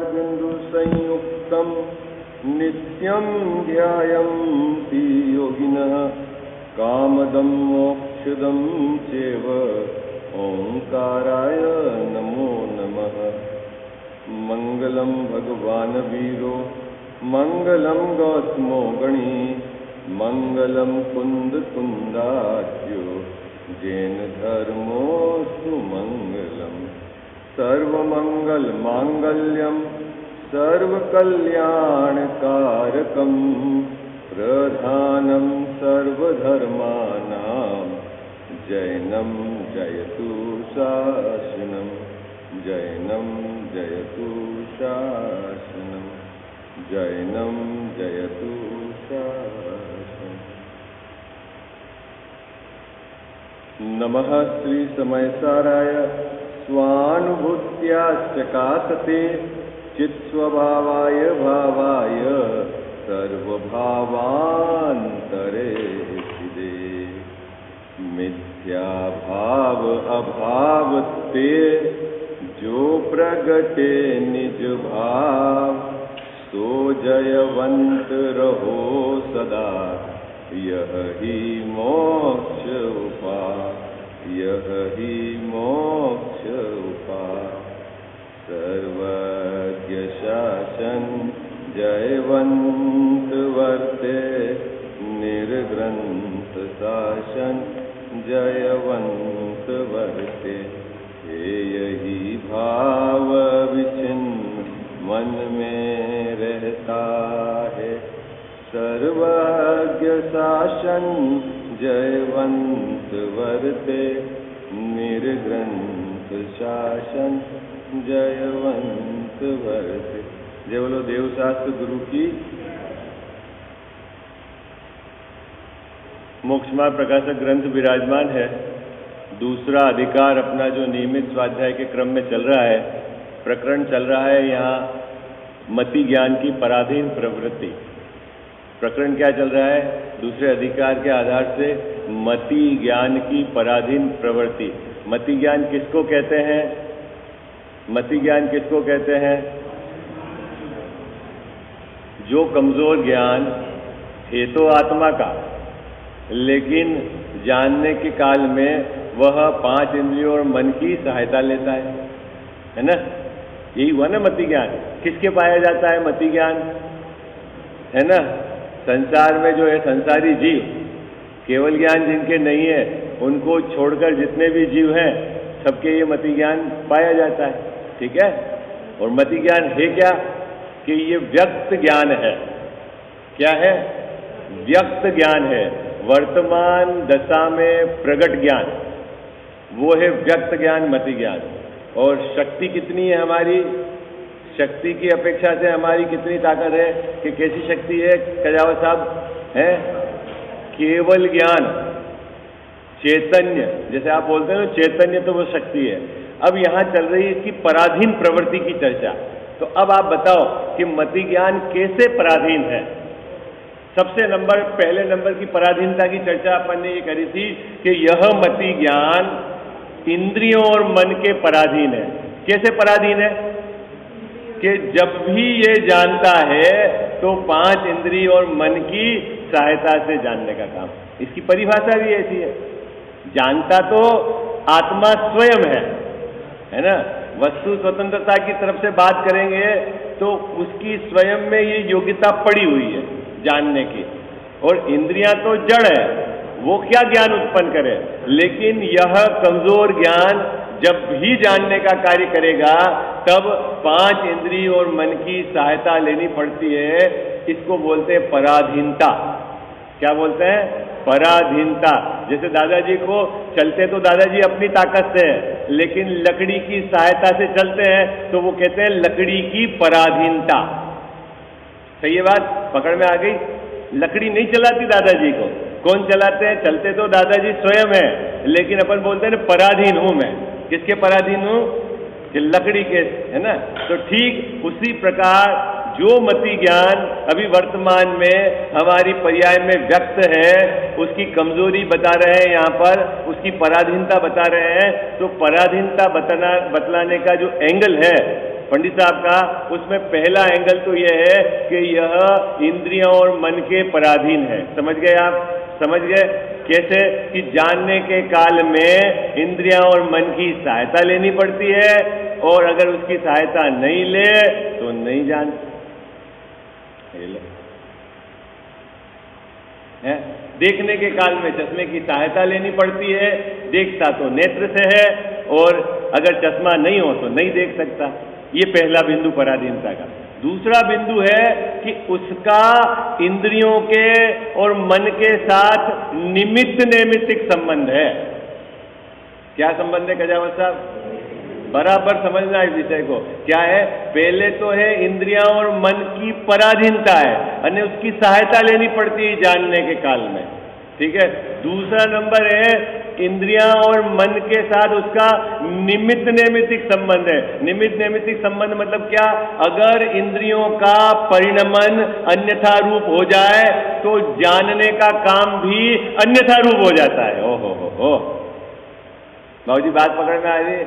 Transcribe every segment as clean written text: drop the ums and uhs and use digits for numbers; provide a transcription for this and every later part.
बिंदु संयुक्तम नित्यं ध्यायन्ति योगिनः कामदं मोक्षदं चैव ओंकाराय नमो नमः। मंगलम भगवान वीरो मंगलम गौतमो गणी मंगलम कुंद कुंदाच्यो जैन धर्मो सुमंगलम। सर्वमंगल मांगल्यम सर्वकल्याणकारकम प्रधानम सर्वधर्मानां जैनम जयतु शासनम जैनम जयतु शासनम जैनम जयतु शासनम। नमः श्री समयसाराय स्वानुभूत्या चकासते चित्स्वभावाय भावाय सर्वभावान्तरे सिदे। मिथ्या भाव अभाव ते जो प्रगटे निज भाव सो जयवंत रहो सदा यह ही मोक्ष उपाय यह ही मोक्ष उपाय। सर्वज्ञ शासन जयवंत वर्ते निर्ग्रंथ शासन जयवंत वर्ते। हे यही भाव विचिन्न मन में रहता है सर्वज्ञ शासन जयवंत वर्ते निर्ग्रंथ शासन जयवंत वर्ते। जय बोलो देवशास्त्र गुरु की। मोक्षमार्ग प्रकाशक ग्रंथ विराजमान है। दूसरा अधिकार अपना जो नियमित स्वाध्याय के क्रम में चल रहा है, प्रकरण चल रहा है यहाँ मति ज्ञान की पराधीन प्रवृत्ति। प्रकरण क्या चल रहा है? दूसरे अधिकार के आधार से मति ज्ञान की पराधीन प्रवृत्ति। मति ज्ञान किसको कहते हैं? मति ज्ञान किसको कहते हैं? जो कमजोर ज्ञान है तो आत्मा का, लेकिन जानने के काल में वह 5 इंद्रियों और मन की सहायता लेता है ना? यही हुआ ना मति ज्ञान। किसके पाया जाता है मति ज्ञान? है ना? संसार में जो है संसारी जीव, केवल ज्ञान जिनके नहीं है उनको छोड़कर जितने भी जीव हैं सबके ये मति ज्ञान पाया जाता है। ठीक है? और मति ज्ञान है क्या? कि ये व्यक्त ज्ञान है। क्या है? व्यक्त ज्ञान है। वर्तमान दशा में प्रकट ज्ञान, वो है व्यक्त ज्ञान, मति ज्ञान। और शक्ति कितनी है हमारी? शक्ति की अपेक्षा से हमारी कितनी ताकत है? कि कैसी शक्ति है कजावत साहब? है केवल ज्ञान, चैतन्य। जैसे आप बोलते हैं चैतन्य, तो वो शक्ति है। अब यहाँ चल रही है इसकी पराधीन प्रवृत्ति की चर्चा। तो अब आप बताओ कि मति ज्ञान कैसे पराधीन है? सबसे पहले नंबर की पराधीनता की चर्चा अपन ने ये करी थी कि यह मति ज्ञान इंद्रियों और मन के पराधीन है। कैसे पराधीन है? कि जब भी ये जानता है तो 5 इंद्रिय और मन की सहायता से जानने का काम। इसकी परिभाषा भी ऐसी है। जानता तो आत्मा स्वयं है ना? वस्तु स्वतंत्रता की तरफ से बात करेंगे तो उसकी स्वयं में ये योग्यता पड़ी हुई है जानने की। और इंद्रियां तो जड़ है, वो क्या ज्ञान उत्पन्न करे। लेकिन यह कमजोर ज्ञान जब भी जानने का कार्य करेगा तब 5 इंद्रिय और मन की सहायता लेनी पड़ती है। इसको बोलते हैं पराधीनता। क्या बोलते हैं? पराधीनता। जैसे दादाजी को चलते तो दादाजी अपनी ताकत से है, लेकिन लकड़ी की सहायता से चलते हैं तो वो कहते हैं लकड़ी की पराधीनता। सही है बात? पकड़ में आ गई? लकड़ी नहीं चलाती दादाजी को। कौन चलाते हैं? चलते तो दादाजी स्वयं है, लेकिन अपन बोलते हैं ना पराधीन हूं मैं। किसके पराधीन हूं? कि लकड़ी के, है ना। तो ठीक उसी प्रकार जो मति ज्ञान अभी वर्तमान में हमारी पर्याय में व्यक्त है, उसकी कमजोरी बता रहे हैं यहाँ पर, उसकी पराधीनता बता रहे हैं। तो पराधीनता बतलाने का जो एंगल है पंडित साहब का, उसमें पहला एंगल तो यह है कि यह इंद्रियों और मन के पराधीन है। समझ गए आप? समझ गए कैसे? कि जानने के काल में इंद्रियां और मन की सहायता लेनी पड़ती है, और अगर उसकी सहायता नहीं ले तो नहीं जान। देखने के काल में चश्मे की सहायता लेनी पड़ती है, देखता तो नेत्र से है, और अगर चश्मा नहीं हो तो नहीं देख सकता। ये पहला बिंदु पराधीनता का। दूसरा बिंदु है कि उसका इंद्रियों के और मन के साथ निमित्त नैमित्तिक संबंध है। क्या संबंध है कजावत साहब? बराबर समझना है विषय को। क्या है? पहले तो है इंद्रियां और मन की पराधीनता है, अन्य उसकी सहायता लेनी पड़ती है जानने के काल में, ठीक है। दूसरा नंबर है इंद्रियां और मन के साथ उसका निमित्त नैमित्तिक संबंध है। निमित्त नैमित्तिक संबंध मतलब क्या? अगर इंद्रियों का परिणमन अन्यथा रूप हो जाए तो जानने का काम भी अन्यथा रूप हो जाता है। ओ बाबू जी बात पकड़ना है,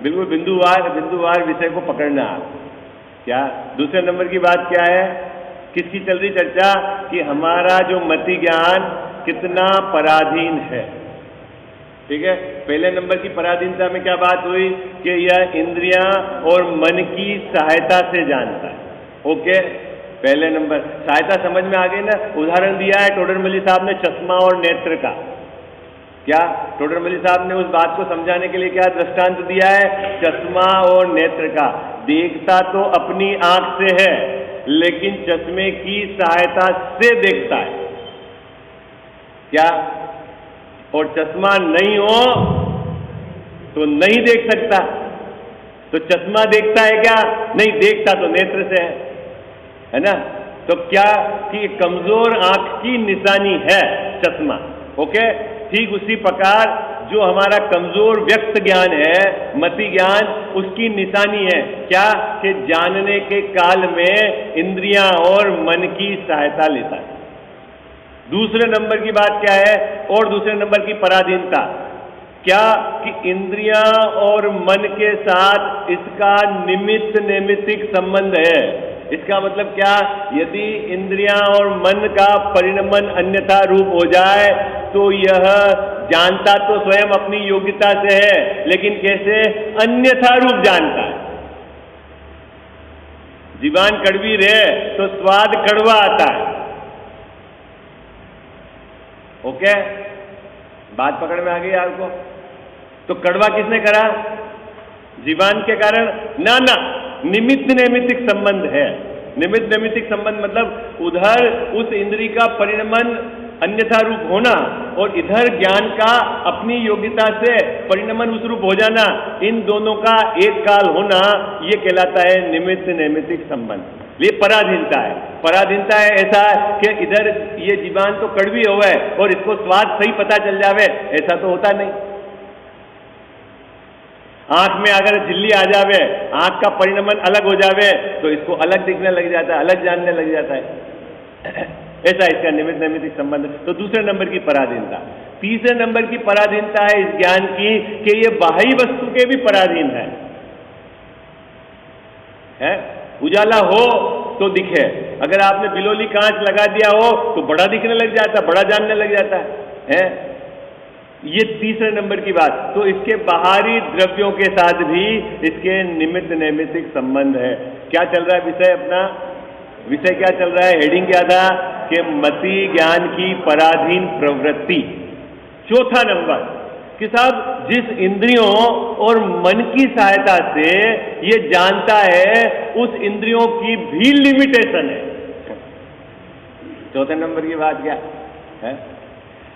बिल्कुल बिंदुवार विषय को पकड़ना। क्या दूसरे नंबर की बात क्या है? किसकी चल रही चर्चा? कि हमारा जो मति ज्ञान कितना पराधीन है, ठीक है। पहले नंबर की पराधीनता में क्या बात हुई? कि यह इंद्रियां और मन की सहायता से जानता है। ओके, पहले नंबर सहायता समझ में आ गई ना। उदाहरण दिया है टोडरमल्ली साहब ने चश्मा और नेत्र का। क्या टोडरमल्ली साहब ने उस बात को समझाने के लिए क्या दृष्टांत दिया है? चश्मा और नेत्र का। देखता तो अपनी आंख से है, लेकिन चश्मे की सहायता से देखता है। क्या? और चश्मा नहीं हो तो नहीं देख सकता। तो चश्मा देखता है क्या? नहीं देखता, तो नेत्र से है ना। तो क्या कि कमजोर आंख की निशानी है चश्मा। ओके, ठीक उसी प्रकार जो हमारा कमजोर व्यक्त ज्ञान है, मति ज्ञान, उसकी निशानी है क्या? कि जानने के काल में इंद्रियां और मन की सहायता लेता है। दूसरे नंबर की बात क्या है? और दूसरे नंबर की पराधीनता क्या? कि इंद्रियां और मन के साथ इसका निमित्त नैमित्तिक संबंध है। इसका मतलब क्या? यदि इंद्रियां और मन का परिणमन अन्यथा रूप हो जाए तो यह जानता तो स्वयं अपनी योग्यता से है, लेकिन कैसे? अन्यथा रूप जानता है। जीवान कड़वी रहे तो स्वाद कड़वा आता है। ओके, बात पकड़ में आ गई आपको? तो कड़वा किसने करा? जीवान के कारण ना, निमित्त नैमित्तिक संबंध है। निमित्त नैमित्तिक संबंध मतलब उधर उस इंद्री का परिणमन अन्यथा रूप होना और इधर ज्ञान का अपनी योग्यता से परिणमन उस रूप हो जाना, इन दोनों का एक काल होना, ये कहलाता है निमित्त नैमित्तिक संबंध। ये पराधीनता है। पराधीनता है ऐसा कि इधर ये जीवान तो कड़वी होवे और इसको स्वाद सही पता चल जावे, ऐसा तो होता नहीं। आंख में अगर झिल्ली आ जावे, आंख का परिणमन अलग हो जावे तो इसको अलग दिखने लग जाता है, अलग जानने लग जाता है। ऐसा इसका निमित्त नैमित्तिक संबंध। तो दूसरे नंबर की पराधीनता। तीसरे नंबर की पराधीनता है इस ज्ञान की कि ये बाह्य वस्तु के भी पराधीन है? उजाला हो तो दिखे। अगर आपने बिलोली कांच लगा दिया हो तो बड़ा दिखने लग जाता है, बड़ा जानने लग जाता है। ये तीसरे नंबर की बात। तो इसके बाहरी द्रव्यों के साथ भी इसके निमित्त नैमित्तिक संबंध है। क्या चल रहा है विषय? अपना विषय क्या चल रहा है? हेडिंग क्या था? कि मति ज्ञान की पराधीन प्रवृत्ति। चौथा नंबर कि साहब जिस इंद्रियों और मन की सहायता से ये जानता है, उस इंद्रियों की भी लिमिटेशन है। चौथे नंबर की बात क्या है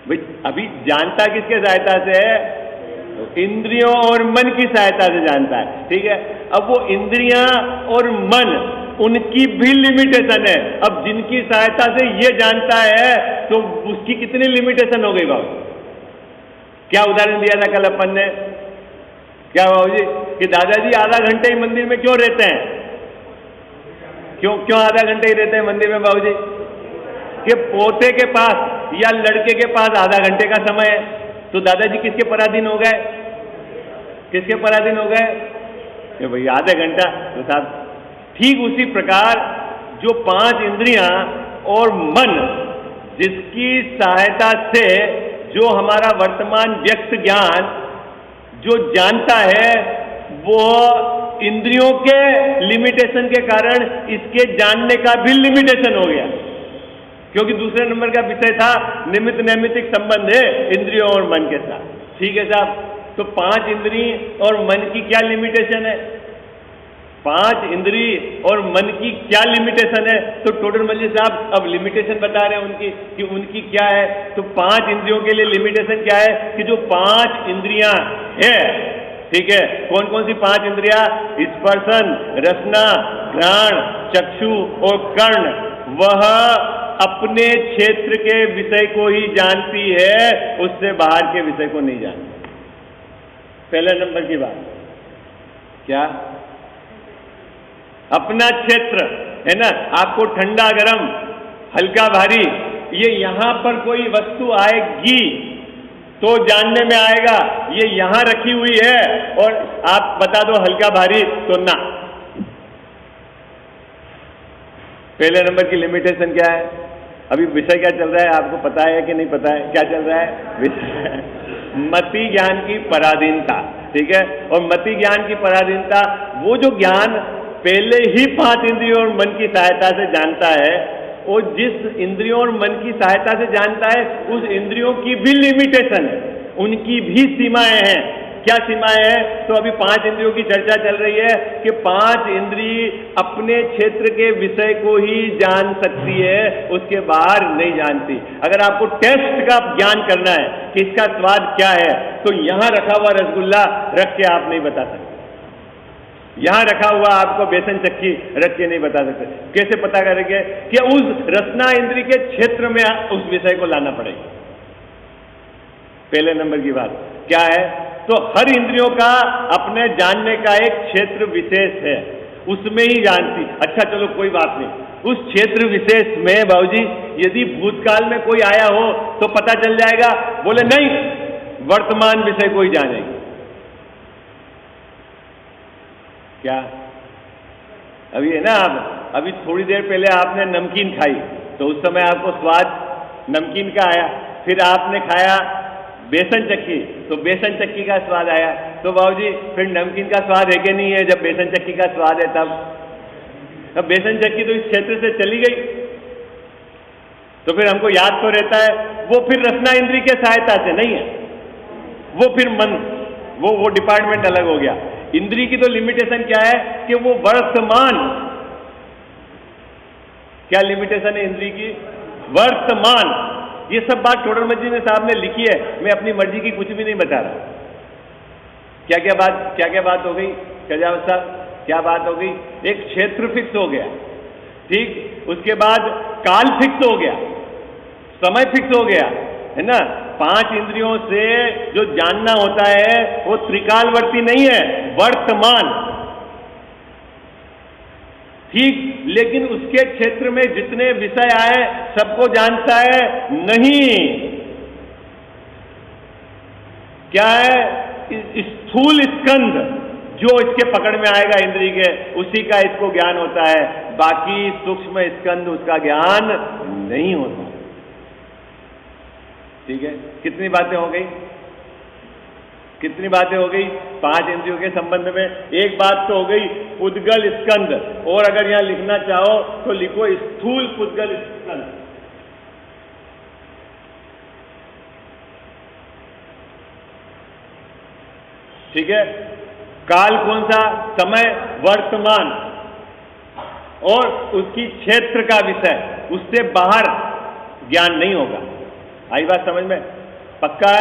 भाई? अभी जानता किसके सहायता से है? तो इंद्रियों और मन की सहायता से जानता है, ठीक है। अब वो इंद्रियां और मन, उनकी भी लिमिटेशन है। अब जिनकी सहायता से ये जानता है तो उसकी कितनी लिमिटेशन हो गई बाबू? क्या उदाहरण दिया था कल अपन ने, क्या बाबूजी, कि दादाजी आधा घंटे ही मंदिर में क्यों रहते हैं? क्यों क्यों आधा घंटे ही रहते हैं मंदिर में बाबूजी? कि पोते के पास या लड़के के पास आधा घंटे का समय है, तो दादाजी किसके पराधीन हो गए? किसके पराधीन हो गए? कि भाई आधा घंटा। तो साहब ठीक उसी प्रकार जो 5 इंद्रियां और मन, जिसकी सहायता से जो हमारा वर्तमान व्यक्त ज्ञान जो जानता है, वो इंद्रियों के लिमिटेशन के कारण इसके जानने का भी लिमिटेशन हो गया, क्योंकि दूसरे नंबर का विषय था निमित्त नैमित्तिक संबंध है इंद्रियों और मन के साथ। ठीक है साहब, तो 5 इंद्री और मन की क्या लिमिटेशन है? 5 इंद्री और मन की क्या लिमिटेशन है? तो टोडर मल्ली साहब अब लिमिटेशन बता रहे हैं उनकी, कि उनकी क्या है। तो 5 इंद्रियों के लिए लिमिटेशन क्या है? कि जो 5 इंद्रियां है, ठीक है, कौन कौन सी 5 इंद्रियां? स्पर्शन, रसना, घ्राण, चक्षु और कर्ण, वह अपने क्षेत्र के विषय को ही जानती है, उससे बाहर के विषय को नहीं जानती। पहले नंबर की बात क्या? अपना क्षेत्र है ना, आपको ठंडा गरम हल्का भारी, ये यहां पर कोई वस्तु आएगी तो जानने में आएगा, ये यहां रखी हुई है और आप बता दो हल्का भारी, तो ना। पहले नंबर की लिमिटेशन क्या है? अभी विषय क्या चल रहा है आपको पता है कि नहीं पता है? क्या चल रहा है विषय? मति ज्ञान की पराधीनता। ठीक है, और मति ज्ञान की पराधीनता, वो जो ज्ञान पहले ही 5 इंद्रियों और मन की सहायता से जानता है, वो जिस इंद्रियों और मन की सहायता से जानता है, उस इंद्रियों की भी लिमिटेशन है, उनकी भी सीमाएं हैं। क्या सीमाएं हैं? तो अभी 5 इंद्रियों की चर्चा चल रही है कि 5 इंद्रिय अपने क्षेत्र के विषय को ही जान सकती है, उसके बाहर नहीं जानती। अगर आपको टेस्ट का ज्ञान करना है कि इसका स्वाद क्या है, तो यहां रखा हुआ रसगुल्ला रख के आप नहीं बता सकते, यहां रखा हुआ आपको बेसन चक्की रख के नहीं बता सकते। कैसे पता करेंगे? कि उस रसना इंद्रिय के क्षेत्र में उस विषय को लाना पड़ेगा। पहले नंबर की बात क्या है? तो हर इंद्रियों का अपने जानने का एक क्षेत्र विशेष है, उसमें ही जानती। अच्छा चलो कोई बात नहीं, उस क्षेत्र विशेष में बाबूजी यदि भूतकाल में कोई आया हो तो पता चल जाएगा? बोले नहीं, वर्तमान विषय को ही जानेगी। क्या अभी है ना, आप अभी थोड़ी देर पहले आपने नमकीन खाई, तो उस समय आपको स्वाद नमकीन का आया, फिर आपने खाया बेसन चक्की, तो बेसन चक्की का स्वाद आया। तो बाबूजी फिर नमकीन का स्वाद है कि नहीं है? जब बेसन चक्की का स्वाद है तब बेसन चक्की तो इस क्षेत्र से चली गई, तो फिर हमको याद तो रहता है, वो फिर रसना इंद्रिय के सहायता से नहीं है, वो फिर मन, वो डिपार्टमेंट अलग हो गया। इंद्रिय की तो लिमिटेशन क्या है? कि वो वर्तमान, क्या लिमिटेशन है इंद्रिय की? वर्तमान। ये सब बात टोडर मल्ली ने साहब ने लिखी है, मैं अपनी मर्जी की कुछ भी नहीं बता रहा। क्या क्या बात हो गई कजावत साहब? क्या बात हो गई? एक क्षेत्र फिक्स हो गया, ठीक, उसके बाद काल फिक्स हो गया, समय फिक्स हो गया, है ना। 5 इंद्रियों से जो जानना होता है वो त्रिकालवर्ती नहीं है, वर्तमान, ठीक, लेकिन उसके क्षेत्र में जितने विषय आए सबको जानता है नहीं। क्या है? स्थूल स्कंध जो इसके पकड़ में आएगा इंद्रिय के, उसी का इसको ज्ञान होता है, बाकी सूक्ष्म स्कंध उसका ज्ञान नहीं होता। ठीक है, कितनी बातें हो गई? कितनी बातें हो गई 5 इंद्रियों के संबंध में? एक बात तो हो गई पुद्गल स्कंद, और अगर यहां लिखना चाहो तो लिखो स्थूल पुद्गल स्कंद। ठीक है, काल कौन सा? समय, वर्तमान, और उसकी क्षेत्र का विषय, उससे बाहर ज्ञान नहीं होगा। आई बात समझ में? पक्का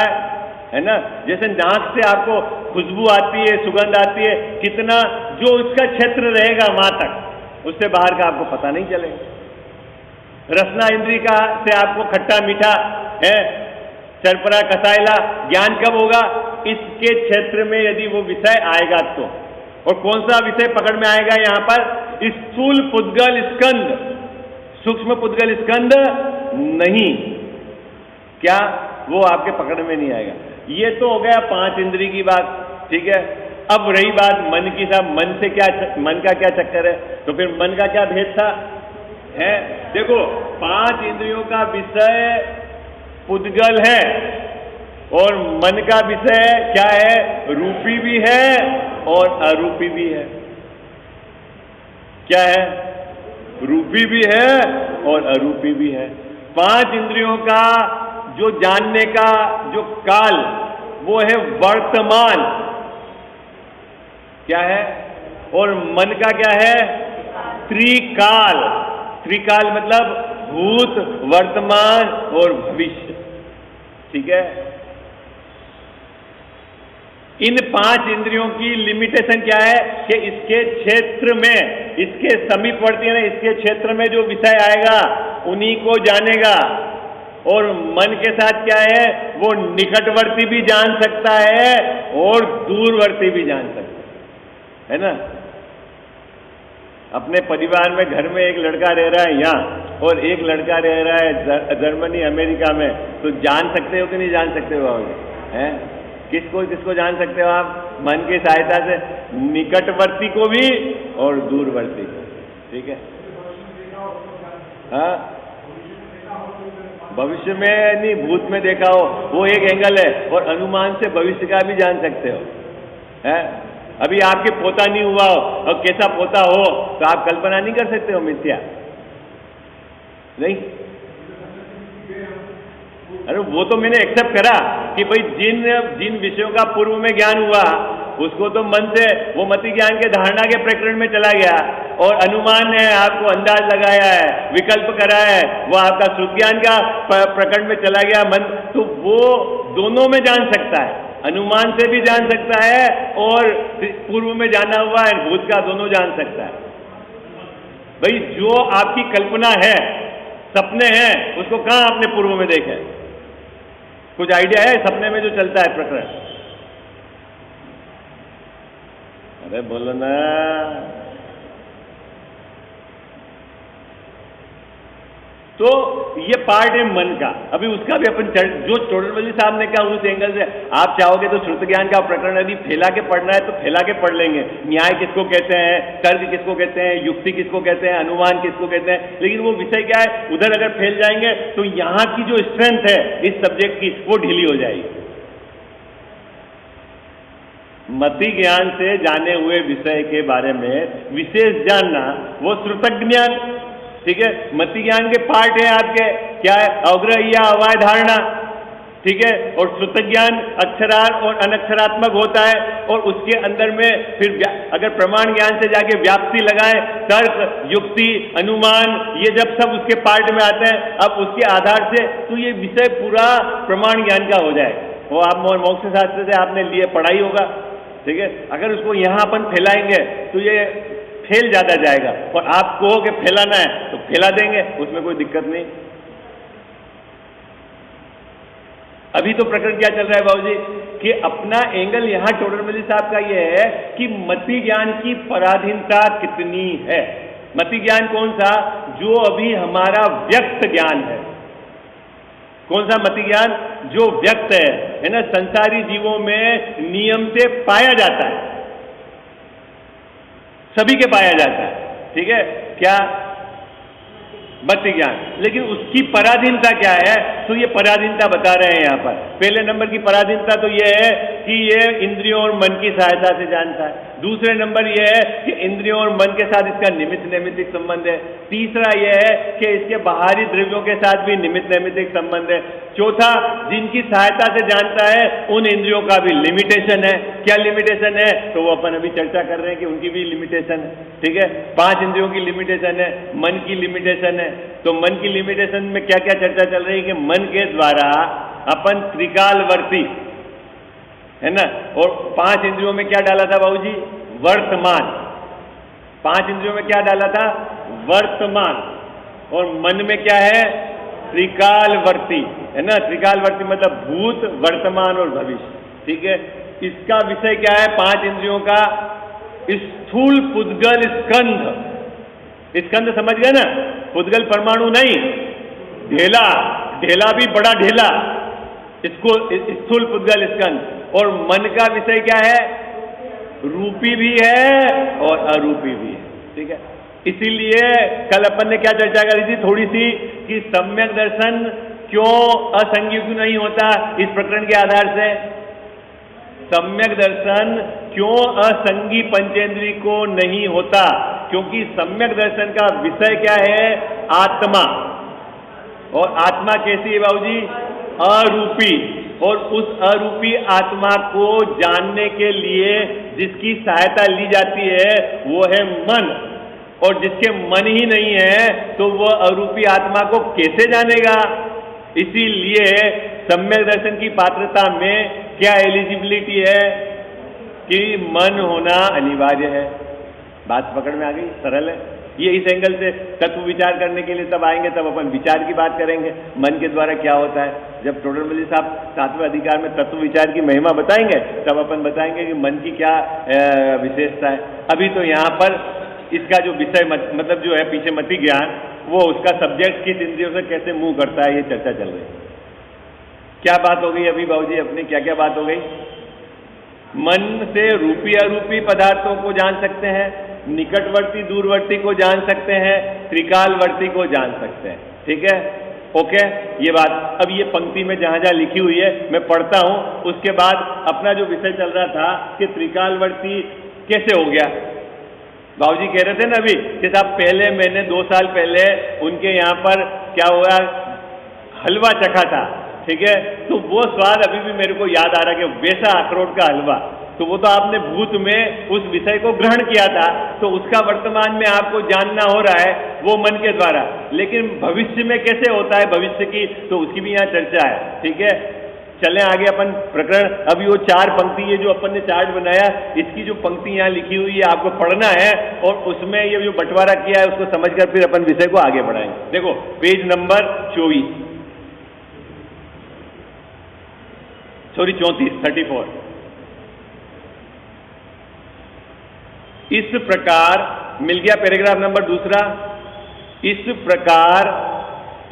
है ना। जैसे नाक से आपको खुशबू आती है, सुगंध आती है, कितना जो उसका क्षेत्र रहेगा वहां तक, उससे बाहर का आपको पता नहीं चलेगा। रसना इंद्रिय का से आपको खट्टा मीठा है, चरपरा कसायला ज्ञान कब होगा? इसके क्षेत्र में यदि वो विषय आएगा तो। और कौन सा विषय पकड़ में आएगा यहां पर? स्थूल पुद्गल स्कंद, सूक्ष्म पुद्गल स्कंद नहीं। क्या? वो आपके पकड़ में नहीं आएगा। ये तो हो गया 5 इंद्रिय की बात, ठीक है। अब रही बात मन की। साहब मन से क्या, मन का क्या चक्कर है? तो फिर मन का क्या भेद था? है देखो, 5 इंद्रियों का विषय पुद्गल है और मन का विषय क्या है? रूपी भी है और अरूपी भी है। क्या है? रूपी भी है और अरूपी भी है। 5 इंद्रियों का जो जानने का जो काल वो है वर्तमान, क्या है? और मन का क्या है? त्रिकाल। त्रिकाल मतलब भूत, वर्तमान और भविष्य, ठीक है। इन 5 इंद्रियों की लिमिटेशन क्या है कि इसके क्षेत्र में, इसके समीपवर्ती है ना, इसके क्षेत्र में जो विषय आएगा उन्हीं को जानेगा। और मन के साथ क्या है? वो निकटवर्ती भी जान सकता है और दूरवर्ती भी जान सकता है ना। अपने परिवार में, घर में एक लड़का रह रहा है यहाँ और एक लड़का रह रहा है जर्मनी, अमेरिका में, तो जान सकते हो कि नहीं जान सकते हो आप? हैं? किसको किसको जान सकते हो आप? मन की सहायता से निकटवर्ती को भी और दूरवर्ती को, ठीक है। हाँ, भविष्य में नहीं, भूत में देखा हो वो एक एंगल है, और अनुमान से भविष्य का भी जान सकते हो। है? अभी आपके पोता नहीं हुआ हो और कैसा पोता हो तो आप कल्पना नहीं कर सकते हो, मिथ्या नहीं। अरे वो तो मैंने एक्सेप्ट करा कि भाई जिन विषयों का पूर्व में ज्ञान हुआ उसको तो मन से वो मति ज्ञान के धारणा के प्रकरण में चला गया, और अनुमान ने आपको अंदाज लगाया है, विकल्प करा है, वो आपका श्रुत ज्ञान का प्रकरण में चला गया मन, तो वो दोनों में जान सकता है, अनुमान से भी जान सकता है और पूर्व में जाना हुआ है भूत का, दोनों जान सकता है। भाई जो आपकी कल्पना है, सपने हैं, उसको कहां आपने पूर्व में देखा है? कुछ आइडिया है सपने में जो चलता है प्रकरण? अरे बोलो ना। तो ये पार्ट है मन का। अभी उसका भी अपन जो चोडरमल साहब ने कहा उस एंगल से आप चाहोगे तो श्रुत ज्ञान का प्रकरण यदि फैला के पढ़ना है तो फैला के पढ़ लेंगे। न्याय किसको कहते हैं, तर्क किसको कहते हैं, युक्ति किसको कहते हैं, अनुमान किसको कहते हैं, लेकिन वो विषय क्या है, उधर अगर फैल जाएंगे तो यहां की जो स्ट्रेंथ है इस सब्जेक्ट की वो ढीली हो जाएगी। मति ज्ञान से जाने हुए विषय के बारे में विशेष जानना वो श्रुतक ज्ञान, ठीक है। मति ज्ञान के पार्ट है आपके, क्या है, अवग्रह या अवाय धारणा, ठीक है। और श्रुतक ज्ञान अक्षरार और अनक्षरात्मक होता है, और उसके अंदर में फिर अगर प्रमाण ज्ञान से जाके व्याप्ति लगाए, तर्क, युक्ति, अनुमान, ये जब सब उसके पार्ट में आते हैं, अब उसके आधार से तो ये विषय पूरा प्रमाण ज्ञान का हो जाए। वो आप मोक्ष शास्त्र से आपने लिए पढ़ाई होगा, ठीक है। अगर उसको यहां अपन फैलाएंगे तो ये फैल ज्यादा जाएगा, और आप कहो कि फैलाना है तो फैला देंगे, उसमें कोई दिक्कत नहीं। अभी तो प्रकरण क्या चल रहा है बाबूजी कि अपना एंगल यहां टोडरमल साहब का ये है कि मति ज्ञान की पराधीनता कितनी है। मति ज्ञान कौन सा? जो अभी हमारा व्यक्त ज्ञान है। कौन सा मति ज्ञान? जो व्यक्त है ना, संसारी जीवों में नियम से पाया जाता है, सभी के पाया जाता है, ठीक है। क्या? मति ज्ञान। लेकिन उसकी पराधीनता क्या है? तो ये पराधीनता बता रहे हैं यहां पर। पहले नंबर की पराधीनता तो ये है कि ये इंद्रियों और मन की सहायता से जानता है। दूसरे नंबर ये है कि इंद्रियों और मन के साथ इसका निमित्त नैमित्तिक संबंध है। तीसरा यह है कि इसके बाहरी द्रव्यों के साथ भी निमित्त नैमित्तिक संबंध है। चौथा, जिनकी सहायता से जानता है उन इंद्रियों का भी लिमिटेशन है। क्या लिमिटेशन है? तो वो अपन अभी चर्चा कर रहे हैं कि उनकी भी लिमिटेशन है, ठीक है। 5 इंद्रियों की लिमिटेशन है, मन की लिमिटेशन है। तो मन की लिमिटेशन में क्या क्या चर्चा चल रही है कि मन के द्वारा अपन त्रिकालवर्ती है ना, और 5 इंद्रियों में क्या डाला था बाबूजी? वर्तमान। 5 इंद्रियों में क्या डाला था? वर्तमान। और मन में क्या है? त्रिकालवर्ती, है ना। त्रिकालवर्ती मतलब भूत, वर्तमान और भविष्य, ठीक है। इसका विषय क्या है? 5 इंद्रियों का स्थूल पुद्गल स्कंध। स्कंध समझ गए ना? पुद्गल परमाणु नहीं, ढेला, ढेला भी बड़ा ढेला, इसको स्थूल पुद्गल स्कंध। और मन का विषय क्या है? रूपी भी है और अरूपी भी है, ठीक है। इसीलिए कल अपन ने क्या चर्चा करी थी थोड़ी सी, कि सम्यक दर्शन क्यों असंज्ञ क्यों नहीं होता इस प्रकरण के आधार से। सम्यक दर्शन क्यों असंगी पंचेंद्री को नहीं होता? क्योंकि सम्यक दर्शन का विषय क्या है? आत्मा। और आत्मा कैसी है बाबूजी? अरूपी। और उस अरूपी आत्मा को जानने के लिए जिसकी सहायता ली जाती है वो है मन। और जिसके मन ही नहीं है तो वह अरूपी आत्मा को कैसे जानेगा? इसीलिए सम्यक दर्शन की पात्रता में क्या एलिजिबिलिटी है? कि मन होना अनिवार्य है। बात पकड़ में आ गई? सरल है ये। इस एंगल से तत्व विचार करने के लिए तब आएंगे, तब अपन विचार की बात करेंगे, मन के द्वारा क्या होता है। जब टोडरमल साहब 7वें अधिकार में तत्व विचार की महिमा बताएंगे तब अपन बताएंगे कि मन की क्या विशेषता है। अभी तो यहाँ पर इसका जो विषय मतलब जो है पीछे मति ज्ञान, वो उसका सब्जेक्ट किस इंद्रियों से कैसे मूव करता है, ये चर्चा चल रही है। क्या बात हो गई अभी बाबूजी अपनी? क्या क्या बात हो गई? मन से रूपी अरूपी पदार्थों को जान सकते हैं, निकटवर्ती दूरवर्ती को जान सकते हैं, त्रिकालवर्ती को जान सकते हैं, ठीक है। ओके, ये बात। अब ये पंक्ति में जहां जहां लिखी हुई है मैं पढ़ता हूं, उसके बाद अपना जो विषय चल रहा था कि त्रिकालवर्ती कैसे हो गया। बाबूजी कह रहे थे ना अभी कि साहब पहले मैंने 2 साल पहले उनके यहाँ पर क्या हुआ, हलवा चखा था, ठीक है। तो वो स्वाद अभी भी मेरे को याद आ रहा है कि वैसा अखरोट का हलवा, तो वो तो आपने भूत में उस विषय को ग्रहण किया था, तो उसका वर्तमान में आपको जानना हो रहा है वो मन के द्वारा। लेकिन भविष्य में कैसे होता है भविष्य की, तो उसकी भी यहाँ चर्चा है, ठीक है। चलें आगे अपन प्रकरण। अभी वो 4 पंक्ति ये जो अपन ने चार्ट बनाया, इसकी जो पंक्ति यहाँ लिखी हुई है आपको पढ़ना है, और उसमें ये जो बंटवारा किया है उसको समझकर फिर अपन विषय को आगे बढ़ाएंगे। देखो पेज नंबर 34। इस प्रकार मिल गया पैराग्राफ नंबर 2। इस प्रकार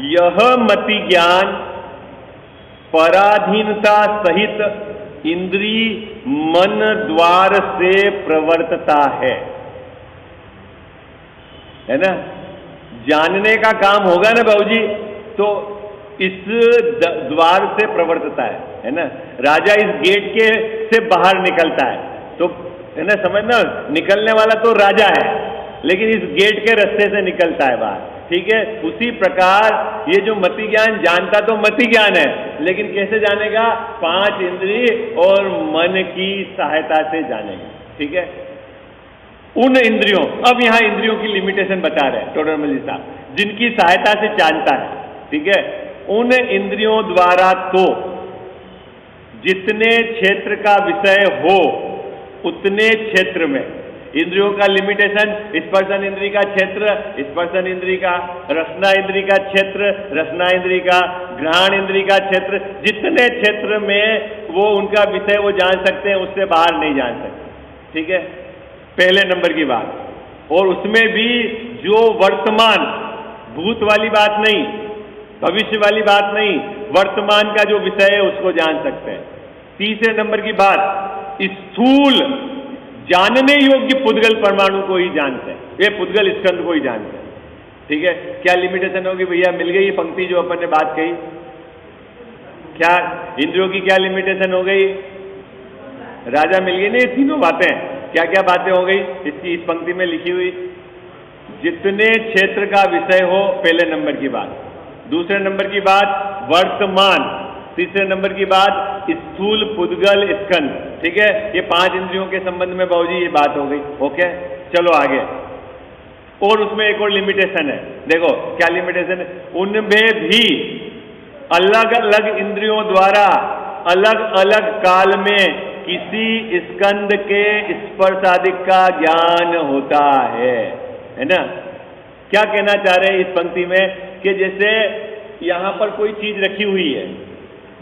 यह मति ज्ञान पराधीनता सहित इंद्री मन द्वार से प्रवर्तता है ना। जानने का काम होगा ना बाबूजी, तो इस द्वार से प्रवर्तता है ना। राजा इस गेट के से बाहर निकलता है, तो है ना, समझना, निकलने वाला तो राजा है लेकिन इस गेट के रास्ते से निकलता है बाहर, ठीक है। उसी प्रकार ये जो मति ज्ञान जानता तो मति ज्ञान है, लेकिन कैसे जानेगा? 5 इंद्रिय और मन की सहायता से जानेगा, ठीक है। उन इंद्रियों, अब यहां इंद्रियों की लिमिटेशन बता रहे हैं टोडरमल साहब, जिनकी सहायता से जानता है, ठीक है। उन इंद्रियों द्वारा तो जितने क्षेत्र का विषय हो उतने क्षेत्र में, इंद्रियों का लिमिटेशन, स्पर्शन इंद्रिय का क्षेत्र, स्पर्शन इंद्रिय का, रसना इंद्रिय का क्षेत्र, रसना इंद्रिय का, घ्राण इंद्रिय का क्षेत्र, जितने क्षेत्र में वो उनका विषय वो जान सकते हैं, उससे बाहर नहीं जान सकते, ठीक है। पहले नंबर की बात। और उसमें भी जो वर्तमान, भूत वाली बात नहीं, भविष्य वाली बात नहीं, वर्तमान का जो विषय है उसको जान सकते हैं। तीसरे नंबर की बात, स्थूल जानने योग्य पुद्गल परमाणु को ही जानते हैं, ये पुद्गल स्कंद को ही जानते हैं, ठीक है। क्या लिमिटेशन होगी भैया? मिल गई ये पंक्ति जो अपन ने बात कही। क्या इंद्रियों की क्या लिमिटेशन हो गई? राजा मिल गई। नहीं, तीनों बातें, क्या क्या बातें हो गई इसकी इस पंक्ति में लिखी हुई? जितने क्षेत्र का विषय हो, पहले नंबर की बात। दूसरे नंबर की बात वर्तमान। तीसरे नंबर की बात स्थूल पुद्गल स्कंद, ठीक है। ये 5 इंद्रियों के संबंध में बाबूजी ये बात हो गई, ओके। चलो आगे। और उसमें एक और लिमिटेशन है, देखो क्या लिमिटेशन है? उनमें भी अलग अलग इंद्रियों द्वारा अलग अलग काल में किसी स्कंद के स्पर्श आदि का ज्ञान होता है ना। क्या कहना चाह रहे हैं इस पंक्ति में? कि जैसे यहां पर कोई चीज रखी हुई है,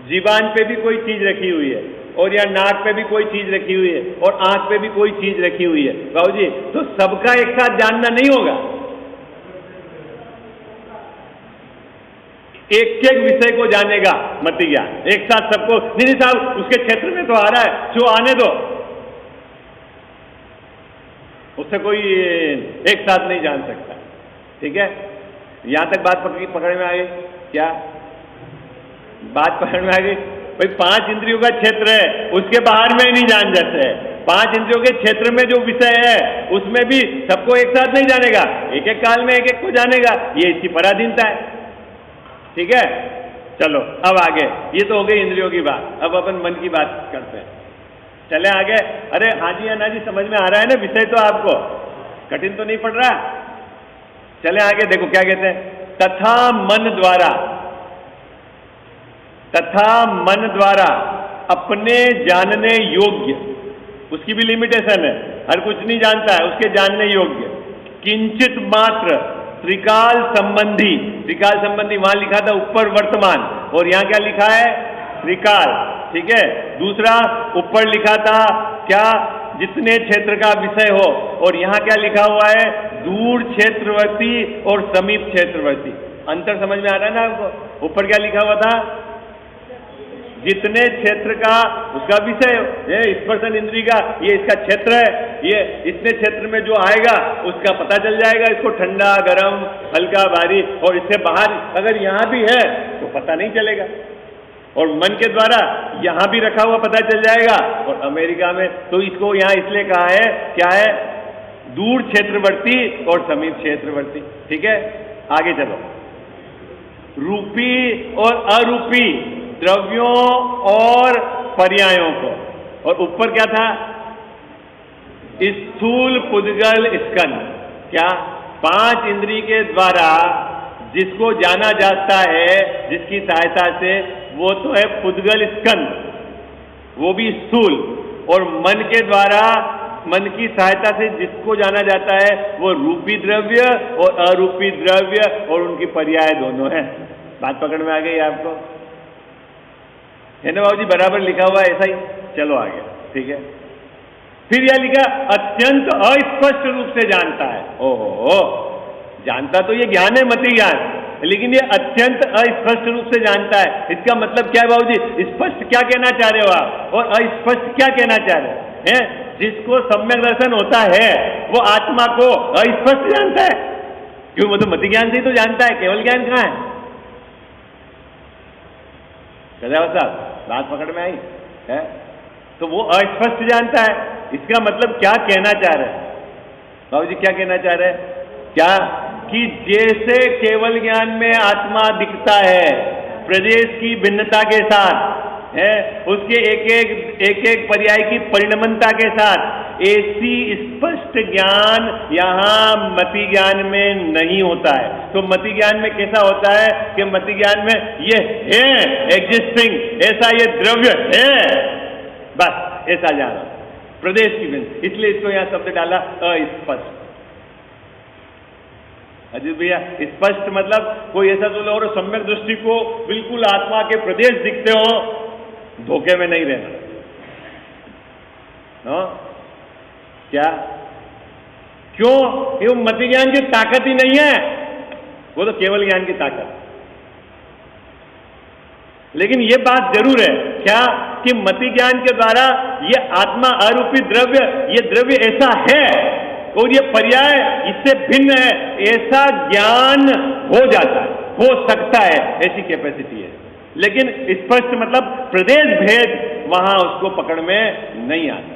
जीवान पे भी कोई चीज रखी हुई है, और यहाँ नाक पे भी कोई चीज रखी हुई है, और आंख पे भी कोई चीज रखी हुई है, बाबू जी, तो सबका एक साथ जानना नहीं होगा। एक एक विषय को जानेगा मति ज्ञान, एक साथ सबको नहीं साहब उसके क्षेत्र में तो आ रहा है, जो आने दो, उससे कोई एक साथ नहीं जान सकता। ठीक है, यहां तक बात पकड़ में आ गई क्या? बात पकड़ में आ गई भाई। 5 इंद्रियों का क्षेत्र है, उसके बाहर में ही नहीं जान जाते हैं। 5 इंद्रियों के क्षेत्र में जो विषय है उसमें भी सबको एक साथ नहीं जानेगा, एक एक काल में एक एक को जानेगा, ये इसकी पराधीनता है। ठीक है, चलो अब आगे, ये तो हो गई इंद्रियों की बात, अब अपन मन की बात करते हैं। चले आगे। अरे हाँ जी या ना जी, समझ में आ रहा है ना विषय? तो आपको कठिन तो नहीं पड़ रहा? चले आगे, देखो क्या कहते हैं। तथा मन द्वारा अपने जानने योग्य, उसकी भी लिमिटेशन है, हर कुछ नहीं जानता है, उसके जानने योग्य किंचित मात्र त्रिकाल संबंधी, वहां लिखा था ऊपर वर्तमान, और यहां क्या लिखा है? त्रिकाल। ठीक है, दूसरा ऊपर लिखा था क्या? जितने क्षेत्र का विषय हो, और यहां क्या लिखा हुआ है? दूर क्षेत्रवर्ती और समीप क्षेत्रवर्ती। अंतर समझ में आ रहा है ना आपको? ऊपर क्या लिखा हुआ था? जितने क्षेत्र का उसका विषय, ये स्पर्शन इंद्री का ये इसका क्षेत्र है, ये इतने क्षेत्र में जो आएगा उसका पता चल जाएगा, इसको ठंडा गर्म हल्का भारी, और इससे बाहर अगर यहां भी है तो पता नहीं चलेगा। और मन के द्वारा यहां भी रखा हुआ पता चल जाएगा, और अमेरिका में तो इसको यहां इसलिए कहा है, क्या है? दूर क्षेत्रवर्ती और समीप क्षेत्रवर्ती। ठीक है, आगे चलो। रूपी और अरूपी द्रव्यों और पर्यायों को, और ऊपर क्या था? स्थूल पुद्गल स्कंद। क्या? 5 इंद्रिय के द्वारा जिसको जाना जाता है, जिसकी सहायता से, वो तो है पुद्गल स्कंद, वो भी स्थूल, और मन के द्वारा, मन की सहायता से जिसको जाना जाता है वो रूपी द्रव्य और अरूपी द्रव्य, और उनकी पर्याय दोनों है। बात पकड़ में आ गई आपको? है ना बाबू जी? बराबर लिखा हुआ है ऐसा ही। चलो आगे। ठीक है, फिर यह लिखा अत्यंत अस्पष्ट रूप से जानता है। ओहो, जानता तो ये ज्ञान है, मति ज्ञान, लेकिन ये अत्यंत अस्पष्ट रूप से जानता है। इसका मतलब क्या है बाबू जी? स्पष्ट क्या कहना चाह रहे हो आप, और अस्पष्ट क्या कहना चाह रहे हैं? जिसको सम्यक दर्शन होता है वो आत्मा को अस्पष्ट जानता है। क्यों? वो तो मति ज्ञान से ही तो जानता है, केवल ज्ञान कहां है? चले साहब, बात पकड़ में आई है? तो वो अस्पष्ट जानता है। इसका मतलब क्या कहना चाह रहे हैं बाबू जी? क्या कहना चाह रहे हैं? क्या? कि जैसे केवल ज्ञान में आत्मा दिखता है प्रदेश की भिन्नता के साथ है, उसके एक एक पर्याय की परिणमनता के साथ, ऐसी स्पष्ट ज्ञान यहां मति ज्ञान में नहीं होता है। तो मति ज्ञान में कैसा होता है कि मति ज्ञान में ये है एग्जिस्टिंग, ऐसा ये द्रव्य है, बस ऐसा जाना प्रदेश की भिन्न, इसलिए इसको यहां शब्द डाला अस्पष्ट। अजीत भैया, स्पष्ट मतलब कोई ऐसा तो और सम्यक दृष्टि को बिल्कुल आत्मा के प्रदेश दिखते हो, धोखे में नहीं रहना। नो? क्या? क्यों? ये मति ज्ञान की ताकत ही नहीं है, वो तो केवल ज्ञान की ताकत। लेकिन ये बात जरूर है क्या कि मति ज्ञान के द्वारा ये आत्मा अरूपी द्रव्य, ये द्रव्य ऐसा है और ये पर्याय इससे भिन्न है, ऐसा ज्ञान हो जाता है, हो सकता है, ऐसी कैपेसिटी है। लेकिन स्पष्ट मतलब प्रदेश भेद वहां उसको पकड़ में नहीं आता।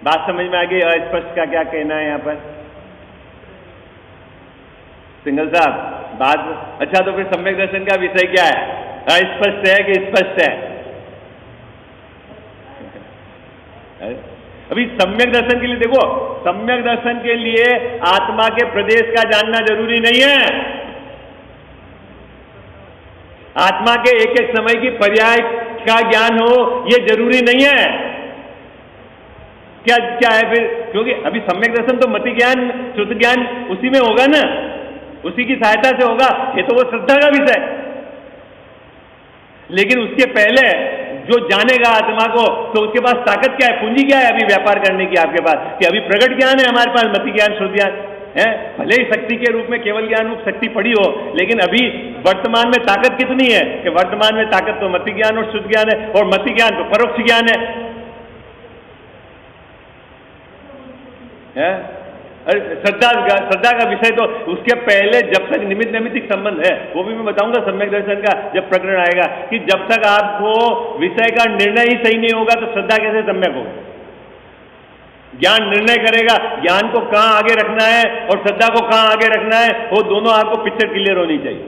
बात समझ में आ गई? अस्पष्ट का क्या कहना है यहां पर? सिंगल साहब बात अच्छा, तो फिर सम्यक दर्शन का विषय क्या है? अस्पष्ट है कि स्पष्ट है? अभी सम्यक दर्शन के लिए देखो, सम्यक दर्शन के लिए आत्मा के प्रदेश का जानना जरूरी नहीं है। आत्मा के एक एक समय की पर्याय का ज्ञान हो यह जरूरी नहीं है। क्या है फिर? क्योंकि अभी सम्यक दर्शन तो मति ज्ञान, श्रुत ज्ञान उसी में होगा ना। उसी की सहायता से होगा, ये तो वो श्रद्धा का विषय। लेकिन उसके पहले जो जानेगा आत्मा को, तो उसके पास ताकत क्या है, पूंजी क्या है अभी व्यापार करने की आपके पास, कि अभी प्रकट ज्ञान है हमारे पास, मति ज्ञान, श्रुति ज्ञान है। भले ही शक्ति के रूप में केवल ज्ञान रूप शक्ति पड़ी हो, लेकिन अभी वर्तमान में ताकत कितनी है कि वर्तमान में ताकत तो मति ज्ञान और शुद्ध ज्ञान है, और मति ज्ञान तो परोक्ष ज्ञान है। श्रद्धा का विषय तो उसके पहले जब तक निमित्त नैमित्तिक संबंध है, वो भी मैं बताऊंगा सम्यक दर्शन का जब प्रकरण आएगा, कि जब तक आपको विषय का निर्णय ही सही नहीं होगा तो श्रद्धा कैसे सम्यक होगा। ज्ञान निर्णय करेगा ज्ञान को कहां आगे रखना है और श्रद्धा को कहां आगे रखना है, वो दोनों आपको पिक्चर क्लियर होनी चाहिए।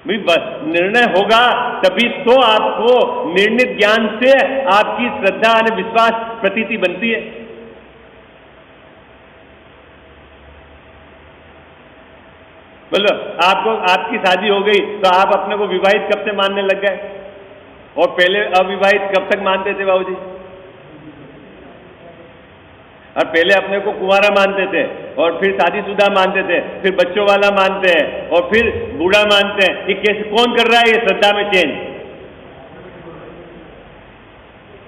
बस निर्णय होगा तभी तो आपको निर्णित ज्ञान से आपकी श्रद्धा और विश्वास प्रतीति बनती है। बोलो, आपको आपकी शादी हो गई तो आप अपने को विवाहित कब से मानने लग गए, और पहले अविवाहित कब तक मानते थे बाबूजी? और पहले अपने को कुंवारा मानते थे, और फिर शादीशुदा मानते थे, फिर बच्चों वाला मानते हैं, और फिर बूढ़ा मानते हैं। ये कैसे, कौन कर रहा है ये श्रद्धा में चेंज?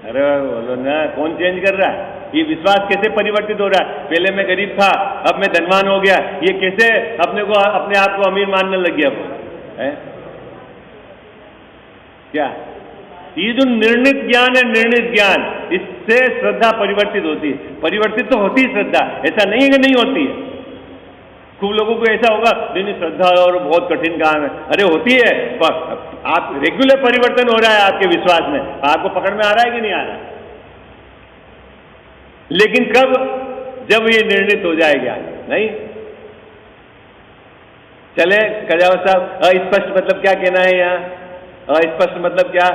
अरे बोलो ना, कौन चेंज कर रहा है? ये विश्वास कैसे परिवर्तित हो रहा है? पहले मैं गरीब था, अब मैं धनवान हो गया, ये कैसे अपने को अपने आप को अमीर मानने लग गया वो है? क्या ये जो निर्णित ज्ञान है, निर्णित ज्ञान, इससे श्रद्धा परिवर्तित होती है। परिवर्तित तो होती है श्रद्धा, ऐसा नहीं है कि नहीं होती है। खूब लोगों को ऐसा होगा नहीं श्रद्धा और बहुत कठिन काम है, अरे होती है, पर आप रेगुलर परिवर्तन हो रहा है आपके विश्वास में, आपको पकड़ में आ रहा है कि नहीं आ रहा है? लेकिन कब? जब ये निर्णित हो जाएगा। नहीं चले कजावत साहब, अस्पष्ट मतलब क्या कहना है यहाँ? अस्पष्ट मतलब क्या?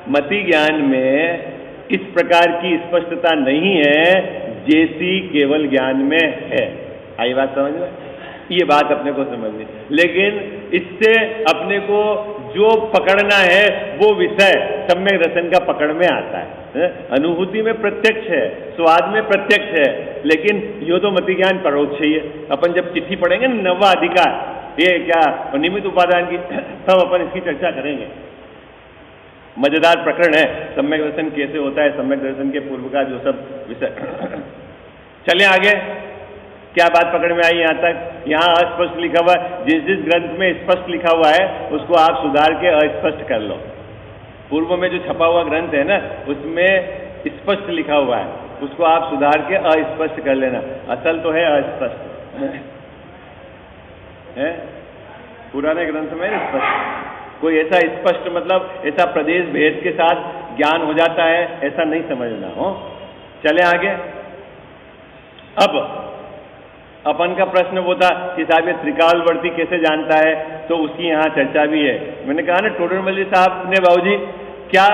मति ज्ञान में इस प्रकार की स्पष्टता नहीं है जैसी केवल ज्ञान में है। आई बात समझ में? ये बात अपने को समझनी, लेकिन इससे अपने को जो पकड़ना है वो विषय सम्यक दर्शन का पकड़ में आता है। अनुभूति में प्रत्यक्ष है, स्वाद में प्रत्यक्ष है, लेकिन यो तो मति ज्ञान परोक्ष ही है। अपन जब चिट्ठी पढ़ेंगे ना, नवा अधिकार, ये क्या निमित्त उपादान की, तब अपन इसकी चर्चा करेंगे। मजेदार प्रकरण है सम्यक दर्शन कैसे होता है, सम्यक दर्शन के पूर्व का जो सब विषय। चलें आगे, क्या बात पकड़ में आई यहाँ तक? यहाँ अस्पष्ट लिखा हुआ है, जिस जिस ग्रंथ में स्पष्ट लिखा हुआ है उसको आप सुधार के अस्पष्ट कर लो। पूर्व में जो छपा हुआ ग्रंथ है ना, उसमें स्पष्ट लिखा हुआ है, उसको आप सुधार के अस्पष्ट कर लेना। असल तो है अस्पष्ट है, पुराने ग्रंथ में स्पष्ट। कोई ऐसा स्पष्ट मतलब ऐसा प्रदेश भेद के साथ ज्ञान हो जाता है, ऐसा नहीं समझना हो। चले आगे। अब अपन का प्रश्न वो था कि साहब ये त्रिकालवर्ती कैसे जानता है, तो उसकी यहाँ चर्चा भी है। मैंने कहा ना, टोडरमल साहब ने बाबूजी क्या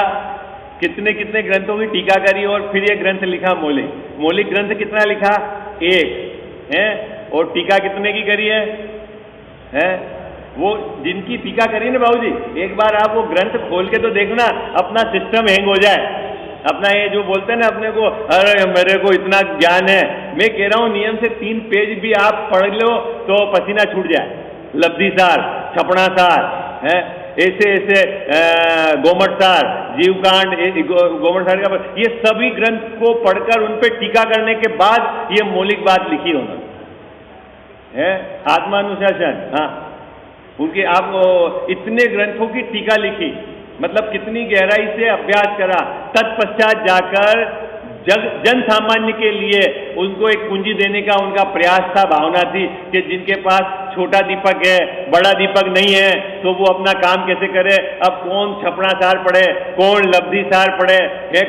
कितने कितने ग्रंथों की टीका करी और फिर ये ग्रंथ लिखा मौलिक। मौलिक ग्रंथ कितना लिखा? एक है, और टीका कितने की करी है? वो जिनकी टीका करी ना बाबूजी, एक बार आप वो ग्रंथ खोल के तो देखना, अपना सिस्टम हैंग हो जाए। अपना ये जो बोलते हैं ना अपने को, अरे मेरे को इतना ज्ञान है, मैं कह रहा हूं नियम से 3 पेज भी आप पढ़ लो तो पसीना छूट जाए। लब्धिसार, छपणासार है, ऐसे ऐसे गोमटसार, जीवकांड, गोमटसार का, ये सभी ग्रंथ को पढ़कर उन पे टीका करने के बाद ये मौलिक बात लिखी उन्होंने है। आत्मानुशासन, हाँ, उनके आप इतने ग्रंथों की टीका लिखी, मतलब कितनी गहराई से अभ्यास करा, तत्पश्चात जाकर जन सामान्य के लिए उनको एक पूंजी देने का उनका प्रयास था, भावना थी कि जिनके पास छोटा दीपक है, बड़ा दीपक नहीं है, तो वो अपना काम कैसे करे। अब कौन छपणासार पढ़े, कौन लब्धिसार पढ़े,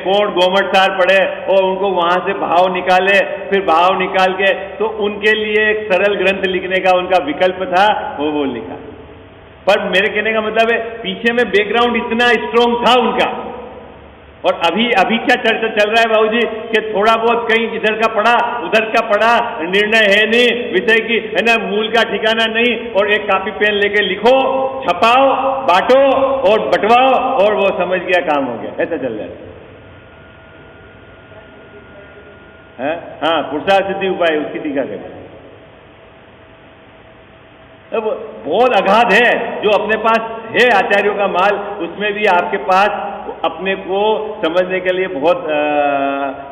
कौन गोमटसार पढ़े, और उनको वहां से भाव निकाले, फिर भाव निकाल के तो उनके लिए एक सरल ग्रंथ लिखने का उनका विकल्प था, वो लिखा। पर मेरे कहने का मतलब है पीछे में बैकग्राउंड इतना स्ट्रॉन्ग था उनका। और अभी क्या चर्चा चल रहा है बाबूजी कि थोड़ा बहुत कहीं इधर का पढ़ा उधर का पढ़ा, निर्णय है नहीं विषय की, है ना, मूल का ठिकाना नहीं, और एक कॉपी पेन लेके लिखो, छपाओ, बांटो और बंटवाओ और वो समझ गया काम हो गया, ऐसा चल रहा है। हाँ, पुरुषार्थ सिद्धि उपाय, उसकी टीका करें। अब बहुत अगाध है जो अपने पास है आचार्यों का माल, उसमें भी आपके पास अपने को समझने के लिए बहुत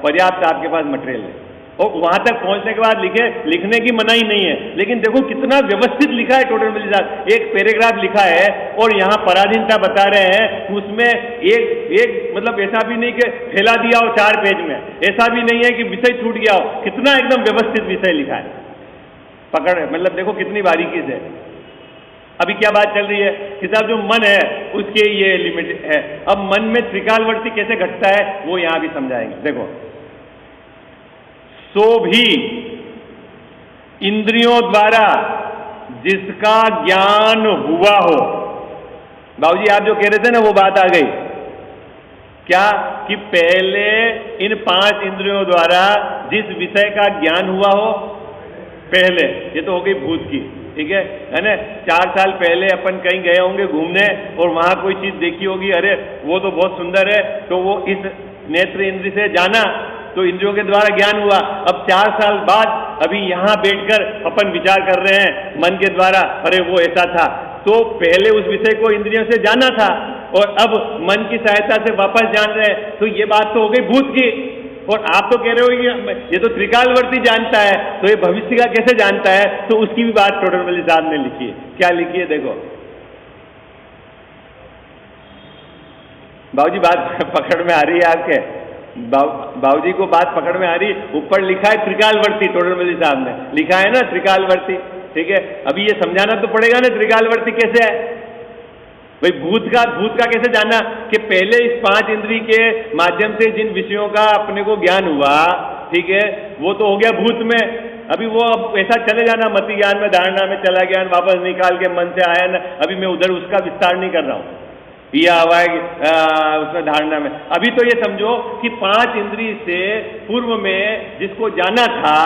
पर्याप्त आपके पास मटेरियल है। और वहां तक पहुंचने के बाद लिखने की मनाही नहीं है, लेकिन देखो कितना व्यवस्थित लिखा है टोटल मिल जात। एक पैराग्राफ लिखा है और यहाँ पराधीनता बता रहे हैं, उसमें एक मतलब ऐसा भी नहीं कि फैला दिया हो 4 पेज में, ऐसा भी नहीं है कि विषय छूट गया हो, कितना एकदम व्यवस्थित विषय लिखा है। पकड़ मतलब देखो कितनी बारीकी से। अभी क्या बात चल रही है कि साहब जो मन है उसके ये लिमिट है। अब मन में त्रिकालवर्ती कैसे घटता है वो यहां भी समझाएंगे। देखो, सो भी इंद्रियों द्वारा जिसका ज्ञान हुआ हो। बाबूजी आप जो कह रहे थे ना वो बात आ गई क्या कि पहले इन 5 इंद्रियों द्वारा जिस विषय का ज्ञान हुआ हो, पहले ये तो हो गई भूत की, ठीक है ना। 4 साल पहले अपन कहीं गए होंगे घूमने और वहां कोई चीज देखी होगी, अरे वो तो बहुत सुंदर है, तो वो इस नेत्र इंद्र से जाना तो इंद्रियों के द्वारा ज्ञान हुआ। अब 4 साल बाद अभी यहां बैठकर अपन विचार कर रहे हैं मन के द्वारा, अरे वो ऐसा था, तो पहले उस विषय को इंद्रियों से जाना था और अब मन की सहायता से वापस जान रहे हैं, तो ये बात तो हो गई भूत की। और आप तो कह रहे हो कि ये तो त्रिकालवर्ती जानता है, तो ये भविष्य का कैसे जानता है, तो उसकी भी बात टोटल वली साहब ने लिखी है। क्या लिखी है देखो बाबूजी, बात पकड़ में आ रही है आपके? बाबूजी को बात पकड़ में आ रही? ऊपर लिखा है त्रिकालवर्ती, टोटल वली साहब ने लिखा है ना त्रिकालवर्ती, ठीक है। अभी ये समझाना तो पड़ेगा ना त्रिकालवर्ती कैसे है भाई। भूत का कैसे जाना कि पहले इस 5 इंद्री के माध्यम से जिन विषयों का अपने को ज्ञान हुआ, ठीक है, वो तो हो गया भूत में। अभी वो अब ऐसा चले जाना मति ज्ञान में, धारणा में चला गया, वापस निकाल के मन से आया ना, अभी मैं उधर उसका विस्तार नहीं कर रहा हूं, यह हवा उसमें धारणा में। अभी तो ये समझो कि 5 इंद्री से पूर्व में जिसको जाना था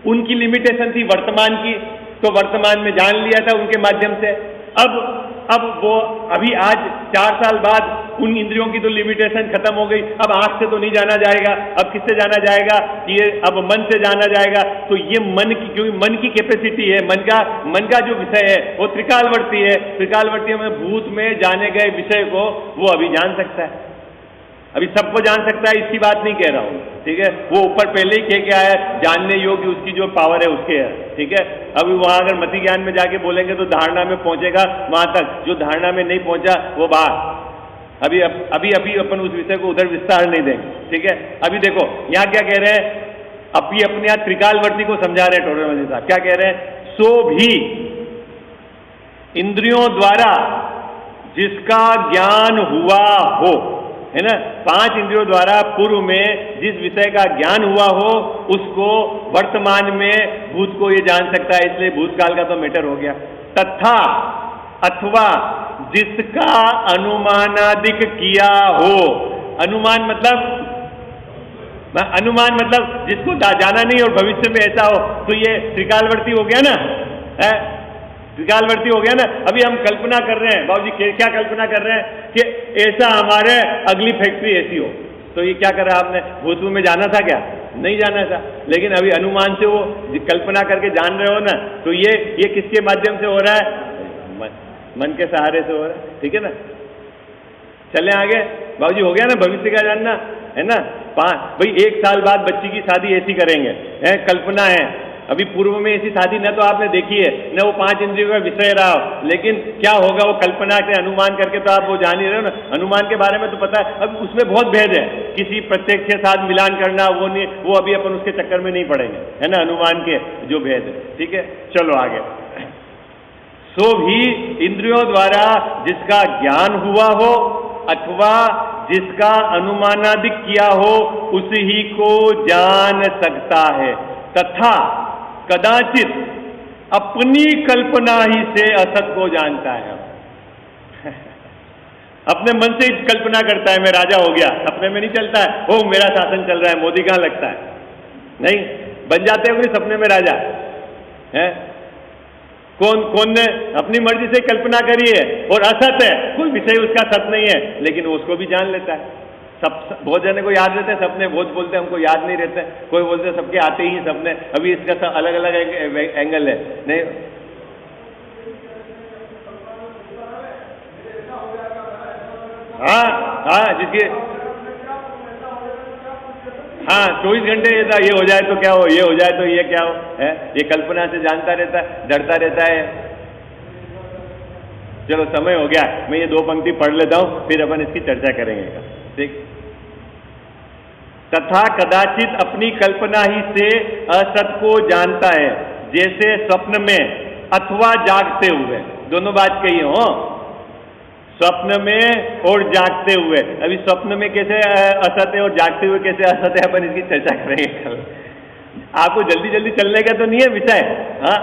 उनकी लिमिटेशन थी वर्तमान की, तो वर्तमान में जान लिया था उनके माध्यम से। अब वो अभी आज 4 साल बाद उन इंद्रियों की तो लिमिटेशन खत्म हो गई, अब आंख से तो नहीं जाना जाएगा, अब किससे जाना जाएगा, ये अब मन से जाना जाएगा। तो ये मन की, क्योंकि मन की कैपेसिटी है, मन का जो विषय है वो त्रिकालवर्ती है। त्रिकालवर्ती में भूत में जाने गए विषय को वो अभी जान सकता है, अभी सबको जान सकता है, इसकी बात नहीं कह रहा हूं, ठीक है। वो ऊपर पहले ही कह के आया जानने योग्य उसकी जो पावर है उसके है, ठीक है। अभी वहां अगर मति ज्ञान में जाके बोलेंगे तो धारणा में पहुंचेगा वहां तक, जो धारणा में नहीं पहुंचा वो बात अभी अपन उस विषय को उधर विस्तार नहीं देंगे, ठीक है। अभी देखो यहां क्या कह रहे हैं, अभी अपने यहां त्रिकालवर्ती को समझा रहे हैं टोटल साहब। क्या कह रहे हैं? सो भी इंद्रियों द्वारा जिसका ज्ञान हुआ हो, है ना, 5 इंद्रियों द्वारा पूर्व में जिस विषय का ज्ञान हुआ हो उसको वर्तमान में भूत को ये जान सकता है, इसलिए भूतकाल का तो मैटर हो गया। तथा अथवा जिसका अनुमानादिक किया हो, अनुमान मतलब जिसको जाना नहीं और भविष्य में ऐसा हो, तो ये त्रिकालवर्ती हो गया ना, है त्रिकालवर्ती हो गया ना। अभी हम कल्पना कर रहे हैं बाबूजी, क्या कल्पना कर रहे हैं कि ऐसा हमारे अगली फैक्ट्री ऐसी हो, तो ये क्या करा आपने? भूत में जाना था क्या? नहीं जाना था, लेकिन अभी अनुमान से वो कल्पना करके जान रहे हो ना, तो ये किसके माध्यम से हो रहा है? मन के सहारे से हो रहा है, ठीक है ना। चले आगे बाबूजी, हो गया ना भविष्य का जानना, है ना। भाई 1 साल बाद बच्ची की शादी ऐसी करेंगे, है कल्पना है। अभी पूर्व में ऐसी शादी न तो आपने देखी है न वो 5 इंद्रियों का विषय रहा हो, लेकिन क्या होगा वो कल्पना से अनुमान करके तो आप वो जान ही रहे हो ना। अनुमान के बारे में तो पता है, अब उसमें बहुत भेद है, किसी प्रत्यक्ष के साथ मिलान करना वो नहीं, वो अभी अपन उसके चक्कर में नहीं पड़ेंगे, है ना, अनुमान के जो भेद है, ठीक है। चलो आगे। सो भी इंद्रियों द्वारा जिसका ज्ञान हुआ हो अथवा जिसका अनुमानादिक किया हो उसी ही को जान सकता है। तथा कदाचित अपनी कल्पना ही से असत को जानता है। अपने मन से ही कल्पना करता है मैं राजा हो गया, सपने में नहीं चलता है ओ मेरा शासन चल रहा है, मोदी कहां लगता है, नहीं बन जाते हो सपने में राजा है। कौन ने अपनी मर्जी से कल्पना करी है और असत है, कोई विषय उसका सत नहीं है, लेकिन उसको भी जान लेता है। सब बहुत जने को याद रहते हैं सपने, बहुत बोलते हैं हमको याद नहीं रहते, कोई बोलते हैं सबके आते ही सपने। अभी इसका सब अलग अलग एंगल है, नहीं हाँ हाँ, जिसके हाँ 24 घंटे ये हो जाए तो क्या हो, ये हो जाए तो ये क्या हो, है ये कल्पना से जानता रहता है, डरता रहता है। चलो समय हो गया, मैं ये 2 पंक्ति पढ़ लेता हूं, फिर अपन इसकी चर्चा करेंगे। ठीक। तथा कदाचित अपनी कल्पना ही से असत को जानता है, जैसे स्वप्न में अथवा जागते हुए। दोनों बात कही हो, स्वप्न में और जागते हुए। अभी स्वप्न में कैसे असत है और जागते हुए कैसे असत है, अपन इसकी चर्चा करेंगे कल। आपको जल्दी जल्दी चलने का तो नहीं है विषय, हाँ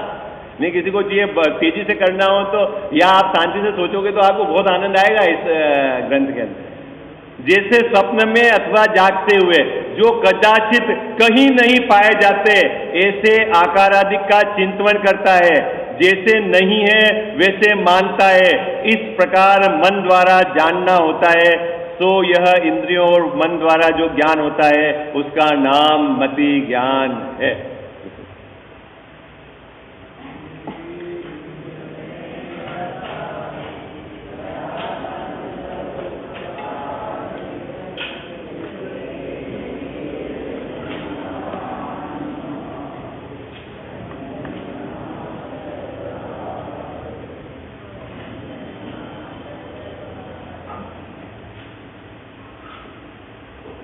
नहीं, किसी को चाहिए तेजी से करना हो तो, या आप शांति से सोचोगे तो आपको बहुत आनंद आएगा इस ग्रंथ के अंदर। जैसे स्वप्न में अथवा जागते हुए जो कदाचित कहीं नहीं पाए जाते, ऐसे आकारादि का चिंतन करता है, जैसे नहीं है वैसे मानता है, इस प्रकार मन द्वारा जानना होता है। तो यह इंद्रियों और मन द्वारा जो ज्ञान होता है उसका नाम मति ज्ञान है।